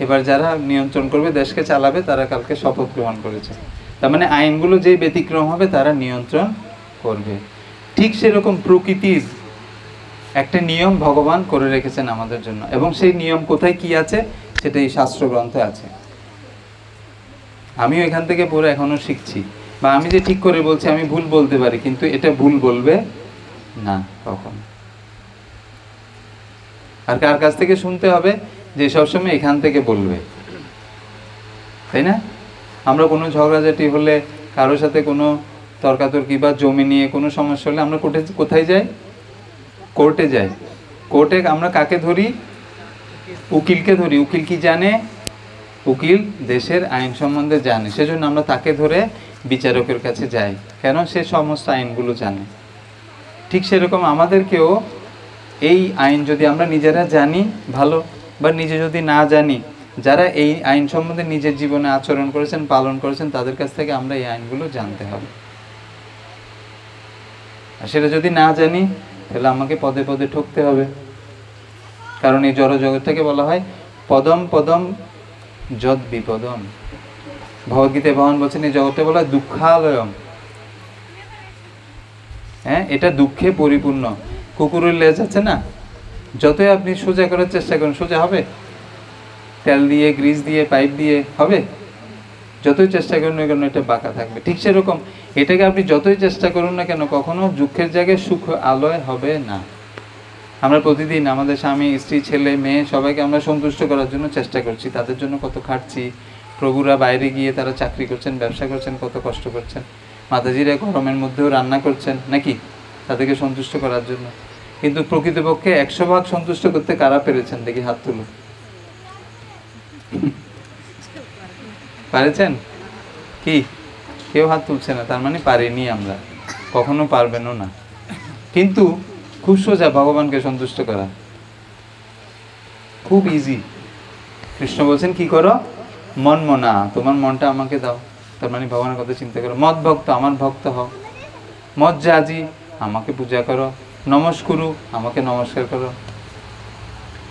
এবার যারা নিয়ন্ত্রণ করবে, দেশকে চালাবে, তারা কালকে শপথ গ্রহণ করেছে। তার মানে আইনগুলো যেই ব্যতিক্রম হবে তারা নিয়ন্ত্রণ করবে। ঠিক সেরকম প্রকৃতির একটা নিয়ম ভগবান করে রেখেছেন আমাদের জন্য, এবং সেই নিয়ম কোথায় কি আছে সেটা এই শাস্ত্রগ্রন্থে আছে। আমিও এখান থেকে পড়ে এখনো শিখছি, বা আমি যে ঠিক করে বলছি, আমি ভুল বলতে পারি, কিন্তু এটা ভুল বলবে না কখন। আর কার কাছ থেকে শুনতে হবে? যে সবসময় এখান থেকে বলবে, তাই না? আমরা কোনো ঝগড়াঝাটি হলে, কারোর সাথে কোনো তর্কাতর্কি বা জমি নিয়ে কোনো সমস্যা হলে আমরা কোথায় যাই? কোর্টে যাই। কোর্টে আমরা কাকে ধরি? উকিলকে ধরি। উকিল কি জানে? উকিল দেশের আইন সম্বন্ধে জানে, সেজন্য আমরা তাকে ধরে বিচারকের কাছে যাই। কেন? সে সমস্ত আইনগুলো জানে। ঠিক সেরকম আমাদেরকেও এই আইন যদি আমরা নিজেরা জানি ভালো, বা নিজে যদি না জানি, যারা এই আইন সম্বন্ধে নিজের জীবনে আচরণ করেছেন, পালন করেছেন, তাদের কাছ থেকে আমরা এই আইনগুলো জানতে হবে। আর সেটা যদি না জানি, তাহলে আমাকে পদে পদে ঠকতে হবে। কারণ এই জড় জগৎটাকে বলা হয় পদম পদম যদ বিপদম। ভগবদ্গীতায় ভগবান বলছেন এই জগৎটা বলা হয় দুঃখালয়ম। হ্যাঁ, এটা দুঃখে পরিপূর্ণ। কুকুরের লেজ আছে না, যতই আপনি সোজা করার চেষ্টা করেন, সোজা হবে? তেল দিয়ে, গ্রিস দিয়ে, পাইপ দিয়ে হবে? যতই চেষ্টা করুন না কেন, এটা বাঁকা থাকবে। ঠিক সেরকম এটাকে আপনি যতই চেষ্টা করুন না কেন, কখনো দুঃখের জায়গায় সুখ আলয় হবে না। আমরা প্রতিদিন আমাদের স্বামী, স্ত্রী, ছেলে, মেয়ে সবাইকে আমরা সন্তুষ্ট করার জন্য চেষ্টা করছি, তাদের জন্য কত খাটছি। প্রভুরা বাইরে গিয়ে তারা চাকরি করছেন, ব্যবসা করছেন, কত কষ্ট করছেন। মাতাজিরা গরমের মধ্যেও রান্না করছেন নাকি? তাদেরকে সন্তুষ্ট করার জন্য। কিন্তু প্রকৃতপক্ষে 100 ভাগ সন্তুষ্ট করতে কারা পেরেছেন দেখি হাত তুলুন। পারেছেন কি? কেউ হাত তুলছে না, তার মানে পারিনি আমরা, কখনো পারবেনও না। কিন্তু খুব সোজা ভগবানকে সন্তুষ্ট করা, খুব ইজি। কৃষ্ণ বলছেন কি করো? মন মনা, তোমার মনটা আমাকে দাও। তার মানে ভগবানের কথা চিন্তা করো। মদ ভক্ত, আমার ভক্ত হও। মদ জাজি, আমাকে পূজা করো। নমস্কুরু, আমাকে নমস্কার করো।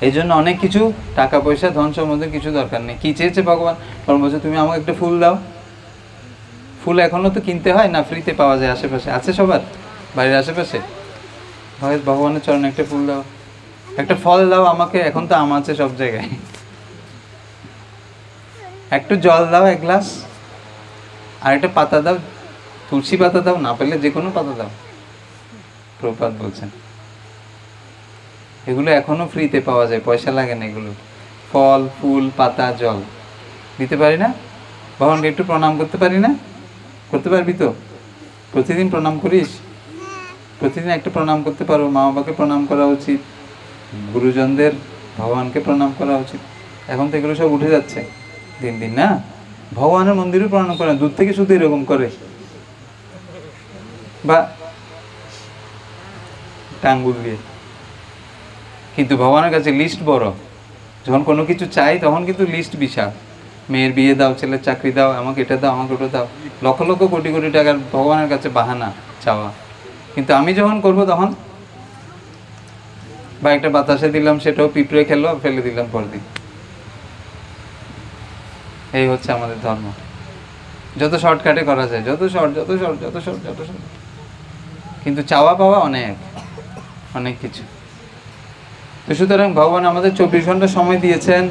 এই জন্য অনেক কিছু টাকা পয়সা ধন সম্বন্ধে কিছু দরকার নেই। কি চেয়েছে ভগবান? ভগবান বলছে তুমি আমাকে একটা ফুল দাও। ফুল এখনো তো কিনতে হয় না, ফ্রিতে পাওয়া যায় আশেপাশে, আছে সবার বাড়ির আশেপাশে। ভগবানের চরণে একটা ফুল দাও, একটা ফল দাও আমাকে, এখন তো আম আছে সব জায়গায়। একটু জল দাও 1 গ্লাস, আর একটা পাতা দাও, তুলসী পাতা দাও, না পেলে যে কোনো পাতা দাও। প্রভুপাদ বলছেন এগুলো এখনো ফ্রিতে পাওয়া যায়, পয়সা লাগে না। এগুলো ফল, ফুল, পাতা, জল দিতে পারি না? ভগবানকে একটু প্রণাম করতে পারি না? করতে পারবি তো? প্রতিদিন প্রণাম করিস? প্রতিদিন একটা প্রণাম করতে পারো। মা বাবাকে প্রণাম করা উচিত, গুরুজনদের, ভগবানকে প্রণাম করা উচিত। এখন তো এগুলো সব উঠে যাচ্ছে দিন দিন না। ভগবানের মন্দিরে প্রণাম করে, দূর থেকে শুধু এরকম করে বা টাঙ্গুল দিয়ে। কিন্তু ভগবানের কাছে লিস্ট বড়। যখন কোনো কিছু চাই তখন কিন্তু লিস্ট বিশাল। মেয়ের বিয়ে দাও, ছেলের চাকরি দাও, আমাকে এটা দাও, আমাকে ওটা দাও। লক্ষ লক্ষ কোটি কোটি টাকার ভগবানের কাছে বাহানা চাওয়া। কিন্তু আমি যখন করবো তখন বা একটা বাতাসে দিলাম, সেটাও পিঁপড়ে খেলো, ফেলে দিলাম পরদিন। এই হচ্ছে আমাদের ধর্ম। যত শর্টকাটে করা যায়, যত শর্ট, যত শর্ট, যত শর্ট, যত শর্ট। কিন্তু চাওয়া পাওয়া অনেক অনেক কিছু। তো সুতরাং ভগবান আমাদের 24 ঘন্টা সময় দিয়েছেন।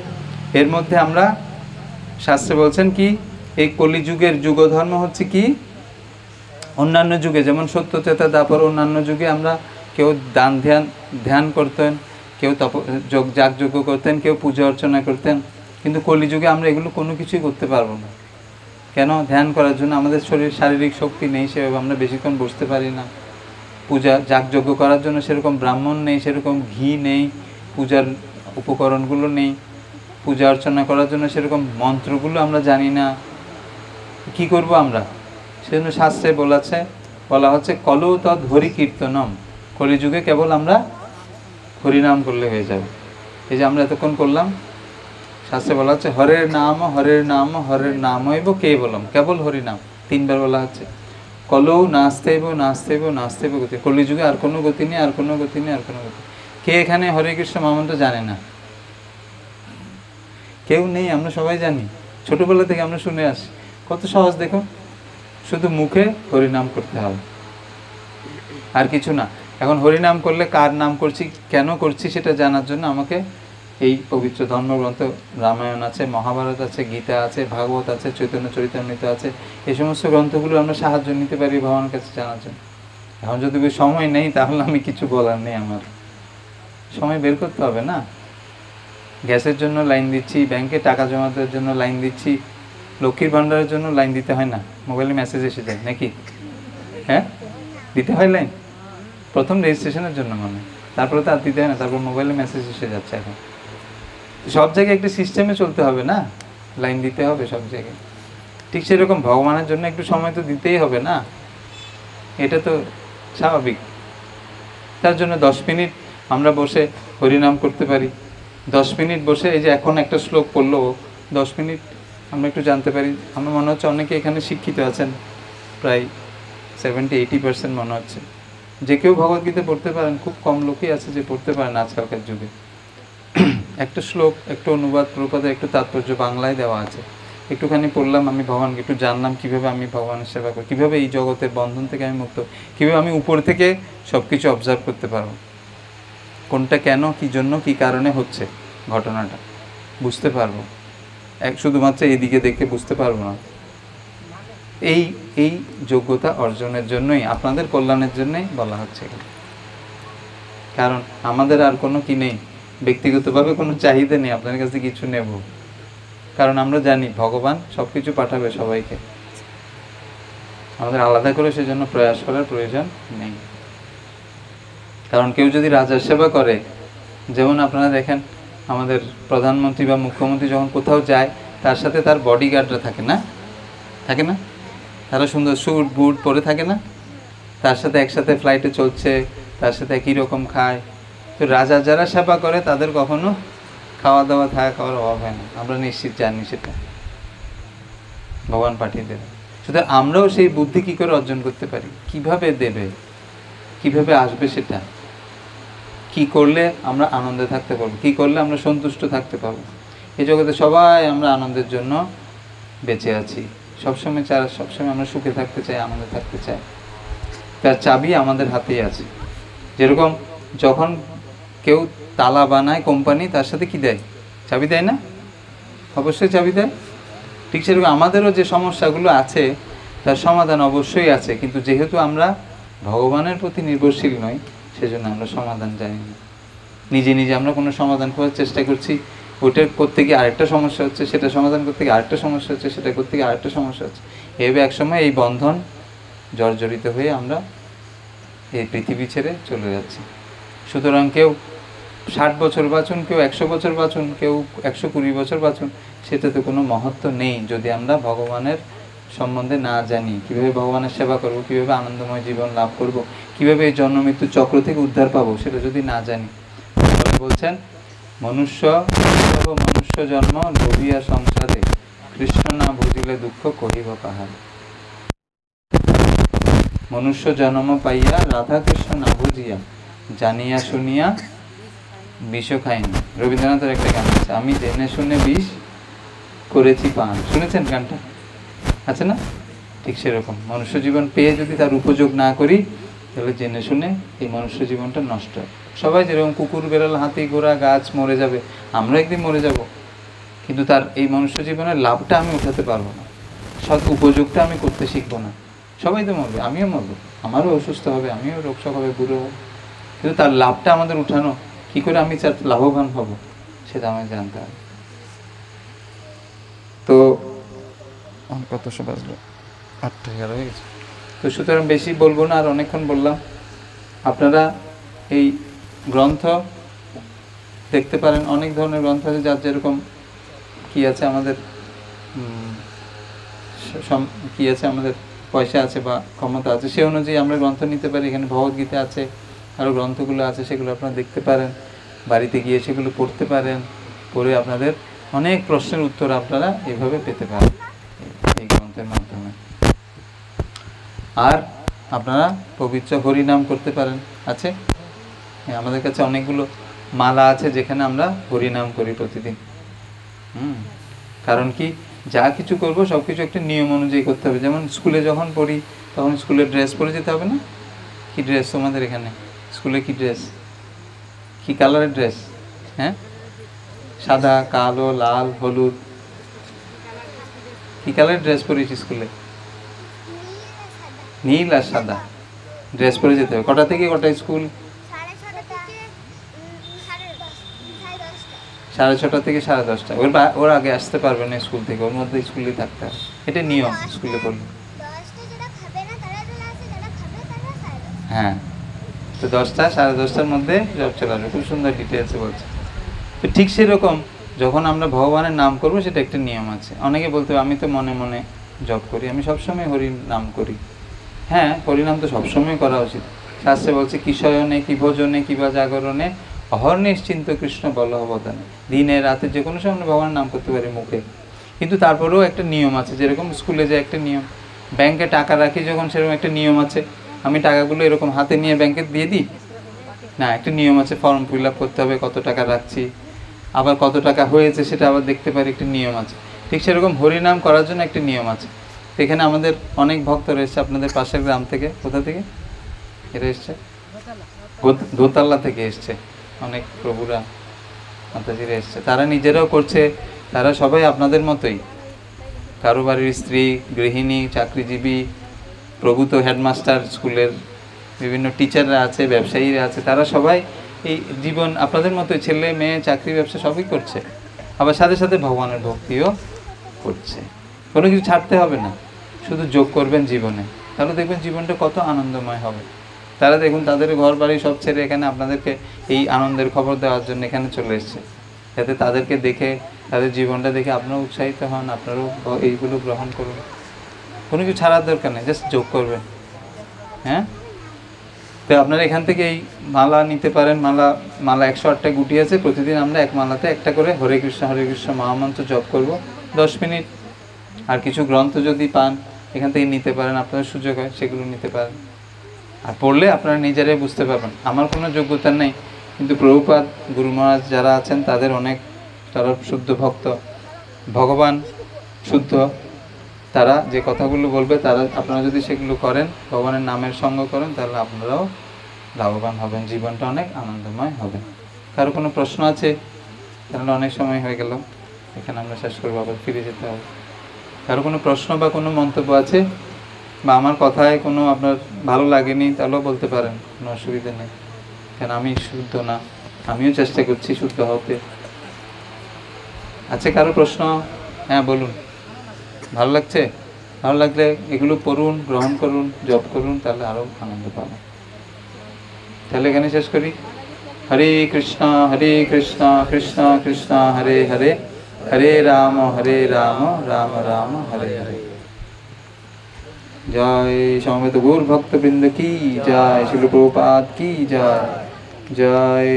এর মধ্যে আমরা, শাস্ত্রে বলছেন কি, এই কলিযুগের যুগ ধর্ম হচ্ছে কি, অন্যান্য যুগে যেমন সত্য, ত্রেতা, দ্বাপর, অন্যান্য যুগে আমরা কেউ দান ধ্যান করতেন, কেউ যাগযজ্ঞ করতেন, কেউ পূজা অর্চনা করতেন। কিন্তু কলিযুগে আমরা এগুলো কোনো কিছুই করতে পারবো না। কেন? ধ্যান করার জন্য আমাদের শারীরিক শক্তি নেই, সেভাবে আমরা বেশিক্ষণ বসতে পারি না। পূজা যাগযজ্ঞ করার জন্য সেরকম ব্রাহ্মণ নেই, সেরকম ঘি নেই, পূজার উপকরণগুলো নেই। পূজা অর্চনা করার জন্য সেরকম মন্ত্রগুলো আমরা জানি না। কি করব আমরা? সেজন্য শাস্ত্রে বলা হচ্ছে কলৌ তৎ হরি কীর্তনম। কলিযুগে কেবল আমরা হরিনাম করলে হয়ে যাবে। এই যে আমরা এতক্ষণ করলাম, শাস্ত্রে বলা হচ্ছে হরের নাম হরের নাম হরের নামৈব কেবলম, কেবল হরিনাম 3 বার বলা হচ্ছে। কলৌ নাস্তেব নাস্তেব নাস্তেব গতি। কলিযুগে আর কোনো গতি নেই, আর কোনো গতি নেই, আর কোনো গতি। কে এখানে হরে কৃষ্ণ মহামন্ত্র জানে না? কেউ নেই, আমরা সবাই জানি। ছোটবেলা থেকে আমরা শুনে আসি। কত সহজ দেখো, শুধু মুখে হরিনাম করতে হবে, আর কিছু না। এখন হরিনাম করলে কার নাম করছি, কেন করছি, সেটা জানার জন্য আমাকে এই পবিত্র ধর্মগ্রন্থ রামায়ণ আছে, মহাভারত আছে, গীতা আছে, ভাগবত আছে, চৈতন্য চরিতামৃত আছে। এই সমস্ত গ্রন্থগুলো আমরা সাহায্য নিতে পারি ভগবানের কাছে জানার জন্য। এখন যদি সময় নেই, তাহলে আমি কিছু বলার নেই। আমার সময় বের করতে হবে না। গ্যাসের জন্য লাইন দিচ্ছি, ব্যাংকে টাকা জমা দেওয়ার জন্য লাইন দিচ্ছি, লক্ষ্মীর ভাণ্ডারের জন্য লাইন দিতে হয় না, মোবাইলে মেসেজ এসে যায় নাকি? হ্যাঁ, দিতে হয় লাইন। প্রথম রেজিস্ট্রেশনের জন্য মানে, তারপরে তো আর দিতে হয় না, তারপর মোবাইলে মেসেজ এসে যাচ্ছে। এখন সব জায়গায় একটা সিস্টেমে চলতে হবে না, লাইন দিতে হবে সব জায়গায়। ঠিক সেরকম ভগবানের জন্য একটু সময় তো দিতেই হবে না, এটা তো স্বাভাবিক। তার জন্য 10 মিনিট আমরা বসে হরিনাম করতে পারি। 10 মিনিট বসে, এই যে এখন একটা শ্লোক পড়লো, 10 মিনিট আমরা একটু জানতে পারি। আমার মনে হচ্ছে অনেকে এখানে শিক্ষিত আছেন, প্রায় 70-80% মনে হচ্ছে। যে কেউ ভগবদ্গীতা পড়তে পারেন, খুব কম লোকই আছে যে পড়তে পারেন আজকালকার যুগে। একটা শ্লোক, একটু অনুবাদ, প্রপাদের একটু তাৎপর্য বাংলায় দেওয়া আছে, একটুখানি পড়লাম, আমি ভগবানকে একটু জানলাম, কীভাবে আমি ভগবানের সেবা করি, কীভাবে এই জগতের বন্ধন থেকে আমি মুক্ত, কীভাবে আমি উপর থেকে সব কিছু অবজার্ভ করতে পারবো, কোনটা কেন, কী জন্য, কী কারণে হচ্ছে ঘটনাটা বুঝতে পারবো। শুধুমাত্র এদিকে দেখে বুঝতে পারবো না। এই যোগ্যতা অর্জনের জন্যই, আপনাদের কল্যাণের জন্যই বলা হচ্ছে। কারণ আমাদের আর কোনো কি নেই, ব্যক্তিগতভাবে কোনো চাহিদা নেই আপনার কাছে কিছু নেব। কারণ আমরা জানি ভগবান সব কিছু পাঠাবে সবাইকে, আমাদের আলাদা করে সেজন্য প্রয়াস করার প্রয়োজন নেই। কারণ কেউ যদি রাজার সেবা করে, যেমন আপনারা দেখেন আমাদের প্রধানমন্ত্রী বা মুখ্যমন্ত্রী যখন কোথাও যায়, তার সাথে তার বডিগার্ডরা থাকে না, থাকে না? তারা সুন্দর স্যুট বুট পরে থাকে না, তার সাথে একসাথে ফ্লাইটে চলছে, তার সাথে একই রকম খায়। তো রাজা যারা সেবা করে তাদের কখনো খাওয়া দাওয়া থাকা খাওয়ার অভাব হয় না, আমরা নিশ্চিত জানি সেটা ভগবান পাঠিয়ে দেবে। সুতরাং আমরাও সেই বুদ্ধি কী করে অর্জন করতে পারি, কিভাবে দেবে, কিভাবে আসবে, সেটা কি করলে আমরা আনন্দে থাকতে পারবো, কি করলে আমরা সন্তুষ্ট থাকতে পারবো। এই জগতে সবাই আমরা আনন্দের জন্য বেঁচে আছি, সবসময় সবসময় আমরা সুখে থাকতে চাই, আনন্দে থাকতে চাই। তার চাবি আমাদের হাতেই আছে। যেরকম যখন কেউ তালা বানায় কোম্পানি, তার সাথে কি দেয়? চাবি দেয় না? অবশ্যই চাবি দেয়। ঠিক সেরকম আমাদেরও যে সমস্যাগুলো আছে তার সমাধান অবশ্যই আছে, কিন্তু যেহেতু আমরা ভগবানের প্রতি নির্ভরশীল নই, সেজন্য আমরা সমাধান জানি না। নিজে নিজে আমরা কোনো সমাধান করার চেষ্টা করছি, ওইটা করতে গিয়ে আরেকটা সমস্যা হচ্ছে, সেটা সমাধান করতে গিয়ে আরেকটা সমস্যা হচ্ছে, সেটা করতে গিয়ে আরেকটা সমস্যা হচ্ছে। এভাবে একসময় এই বন্ধন জর্জরিত হয়ে আমরা এই পৃথিবী ছেড়ে চলে যাচ্ছি। সুতরাং কেউ 60 বছর বাঁচুন, কেউ 100 বছর বাঁচুন, কেউ 120 বছর বাঁচুন, সেটাতে কোনো মহত্ব নেই যদি আমরা ভগবানের সম্বন্ধে না জানি, কীভাবে ভগবানের সেবা করব, কীভাবে আনন্দময় জীবন লাভ করব, কীভাবে এই জন্ম মৃত্যু চক্র থেকে উদ্ধার পাবো, সেটা যদি না জানি। বলছেন মনুষ্য জন্ম লোভিয়া সংসারে, কৃষ্ণ না বুঝিলে দুঃখ কহিব কাহার। মনুষ্য জন্ম পাইয়া রাধা কৃষ্ণ না বুঝিয়া, জানিয়া শুনিয়া বিষ খাইনি। রবীন্দ্রনাথের একটা গান আছে, আমি জেনে শুনে বিষ করেছি পান। শুনেছেন গানটা? আছে না? ঠিক সেরকম মনুষ্য জীবন পেয়ে যদি তার উপযোগ না করি, তাহলে জেনে শুনে এই মনুষ্য জীবনটা নষ্ট হয়। সবাই যেরকম কুকুর, বেড়াল, হাতি, ঘোড়া, গাছ মরে যাবে, আমরা একদিন মরে যাব, কিন্তু তার এই মনুষ্য জীবনের লাভটা আমি উঠাতে পারবো না, সৎ উপযোগটা আমি করতে শিখবো না। সবাই তো মরবে, আমিও মরবো, আমারও অসুস্থ হবে, আমিও রোগশোক হবে, বুড়ো হবে, কিন্তু তার লাভটা আমাদের উঠানো, কি করে আমি তার লাভবান হব, সেটা আমায় জানতে হবে। তো কত সময় আসলো? 8:11 হয়ে গেছে। তো সুতরাং বেশি বলবো না, আর অনেকক্ষণ বললাম। আপনারা এই গ্রন্থ দেখতে পারেন, অনেক ধরনের গ্রন্থ আছে, যার যেরকম কি আছে আমাদের কি আছে আমাদের পয়সা আছে বা ক্ষমতা আছে, সে অনুযায়ী আমরা গ্রন্থ নিতে পারি। এখানে ভগবদ্গীতা আছে, আরও গ্রন্থগুলো আছে, সেগুলো আপনারা দেখতে পারেন, বাড়িতে গিয়ে সেগুলো পড়তে পারেন, পড়ে আপনাদের অনেক প্রশ্নের উত্তর আপনারা এভাবে পেতে পারেন এই গ্রন্থের মাধ্যমে। আর আপনারা পবিত্র হরিনাম করতে পারেন, আছে আমাদের কাছে অনেকগুলো মালা আছে যেখানে আমরা হরিনাম করি প্রতিদিন। কারণ কি, যা কিছু করবো সব কিছু একটা নিয়ম অনুযায়ী করতে হবে। যেমন স্কুলে যখন পড়ি তখন স্কুলের ড্রেস পরে যেতে হবে না? কি ড্রেস তোমাদের এখানে স্কুলে? কি ড্রেস, কি কালারের ড্রেস? হ্যাঁ, সাদা, কালো, লাল, হলুদ, কি কালারের ড্রেস পরেছি স্কুলে? নীল আর সাদা ড্রেস পরে যেতে হবে। কটা থেকে কটা স্কুল? 6:30 থেকে 10:30। ওর আগে আসতে পারবে না স্কুল থেকে, ওর মধ্যে স্কুলে থাকতে হবে, এটা নিয়ম স্কুলে পড়লে। হ্যাঁ, তো 10টা 10:30-র মধ্যে সব চলে আসবে। খুব সুন্দর ডিটেলসে বলছে। তো ঠিক সেরকম যখন আমরা ভগবানের নাম করবো, সেটা একটা নিয়ম আছে। অনেকে বলতে হবে আমি তো মনে মনে জপ করি, আমি সবসময় হরি নাম করি। হ্যাঁ, হরিনাম তো সবসময় করা উচিত। শাস্ত্রে বলছে কি শয়নে, কি ভোজনে, কি বা জাগরণে, অহর্নিশ্চিন্ত কৃষ্ণ বল্লভবদানে। দিনে রাতে যে কোনো সময় ভগবানের নাম করতে পারি মুখে, কিন্তু তারপরেও একটা নিয়ম আছে। যেরকম স্কুলে যে একটা নিয়ম, ব্যাংকে টাকা রাখি যখন, সেরকম একটা নিয়ম আছে। আমি টাকাগুলো এরকম হাতে নিয়ে ব্যাংকে দিয়ে দিই না, একটা নিয়ম আছে, ফর্ম ফিল আপ করতে হবে, কত টাকা রাখছি, আবার কত টাকা হয়েছে সেটা আবার দেখতে পারি, একটা নিয়ম আছে। ঠিক সেরকম হরিনাম করার জন্য একটা নিয়ম আছে। এখানে আমাদের অনেক ভক্তরা এসছে আপনাদের পাশের গ্রাম থেকে। কোথা থেকে এরা এসছে? দোতলা থেকে এসছে অনেক প্রভুরা, মাতাজিরা এসছে। তারা নিজেরাও করছে, তারা সবাই আপনাদের মতোই, কারো বাড়ির স্ত্রী, গৃহিণী, চাকরিজীবী, প্রভু তো হেডমাস্টার, স্কুলের বিভিন্ন টিচাররা আছে, ব্যবসায়ীরা আছে, তারা সবাই এই জীবন আপনাদের মতোই, ছেলে মেয়ে, চাকরি, ব্যবসা সবই করছে। আবার সাথে সাথে ভগবানের ভক্তিও করছে। কোনো কিছু ছাড়তে হবে না, শুধু যোগ করবেন জীবনে, তাহলে দেখবেন জীবনটা কত আনন্দময় হবে। তারা দেখুন তাদের ঘর বাড়ি সব ছেড়ে এখানে আপনাদেরকে এই আনন্দের খবর দেওয়ার জন্য এখানে চলে এসছে, যাতে তাদেরকে দেখে, তাদের জীবনটা দেখে আপনারাও উৎসাহিত হন, আপনারাও এইগুলো গ্রহণ করুন। কোনো কিছু ছাড়ার দরকার নেই, জাস্ট যোগ করবেন। হ্যাঁ, তো আপনারা এখান থেকে এই মালা নিতে পারেন। মালা 108টা গুটি আছে, প্রতিদিন আমরা এক মালাতে একটা করে হরে কৃষ্ণ মহামন্ত্র জপ করব 10 মিনিট। আর কিছু গ্রন্থ যদি পান এখান থেকে নিতে পারেন, আপনাদের সুযোগ হয় সেগুলো নিতে পারেন। আর পড়লে আপনারা নিজেরাই বুঝতে পারবেন। আমার কোনো যোগ্যতা নেই, কিন্তু প্রভুপাদ গুরু মহারাজ যারা আছেন তাদের তারা শুদ্ধ ভক্ত, ভগবান শুদ্ধ, তারা যে কথাগুলো বলবে আপনারা যদি সেগুলো করেন, ভগবানের নামের সঙ্গ করেন, তাহলে আপনারাও লাভবান হবেন, জীবনটা অনেক আনন্দময় হবে। কারো কোনো প্রশ্ন আছে? তাহলে অনেক সময় হয়ে গেল, এখানে আমরা শেষ করবো, আবার ফিরে যেতে হবে। কারো কোনো প্রশ্ন বা কোনো মন্তব্য আছে, বা আমার কথায় কোনো আপনার ভালো লাগেনি, তাহলেও বলতে পারেন, কোনো অসুবিধা নেই। কেন আমি শুদ্ধ না, আমিও চেষ্টা করছি শুদ্ধ হতে। আচ্ছা, কারো প্রশ্ন? হ্যাঁ বলুন। ভালো লাগছে? ভালো লাগলে এগুলো পড়ুন, গ্রহণ করুন, জপ করুন, তাহলে আরও আনন্দ পাবেন। তাহলে এখানে শেষ করি। হরে কৃষ্ণ কৃষ্ণ কৃষ্ণ হরে হরে, হরে রাম রাম রাম হরে হরে। জয় সমবেত গৌর ভক্তবৃন্দ কি জয়, শিল প্রভুপাদ কি জয়, জয়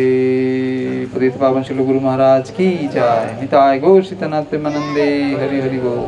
পতিত পাবন শিল গুরু মহারাজ কি জয়, নিতাই গৌর সীতানাথ প্রেমানন্দে, হরি হরি বল।